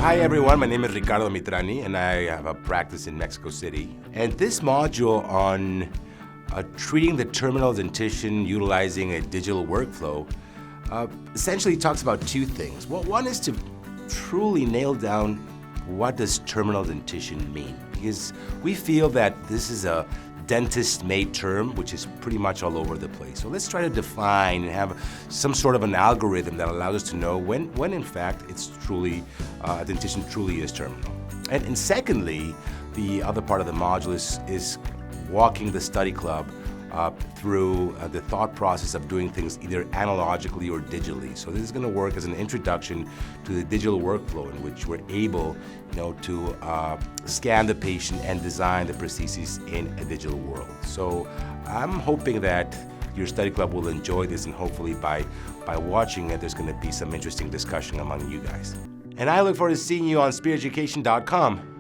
Hi everyone, my name is Ricardo Mitrani and I have a practice in Mexico City. And this module on treating the terminal dentition utilizing a digital workflow essentially talks about two things. Well, one is to truly nail down what does terminal dentition mean, because we feel that this is a dentist-made term, which is pretty much all over the place. So let's try to define and have some sort of an algorithm that allows us to know when in fact it's truly, dentition truly is terminal. And secondly, the other part of the module is walking the study club through the thought process of doing things either analogically or digitally. So this is going to work as an introduction to the digital workflow in which we're able, to scan the patient and design the prostheses in a digital world. So I'm hoping that your study club will enjoy this, and hopefully by watching it, there's going to be some interesting discussion among you guys. And I look forward to seeing you on SpearEducation.com.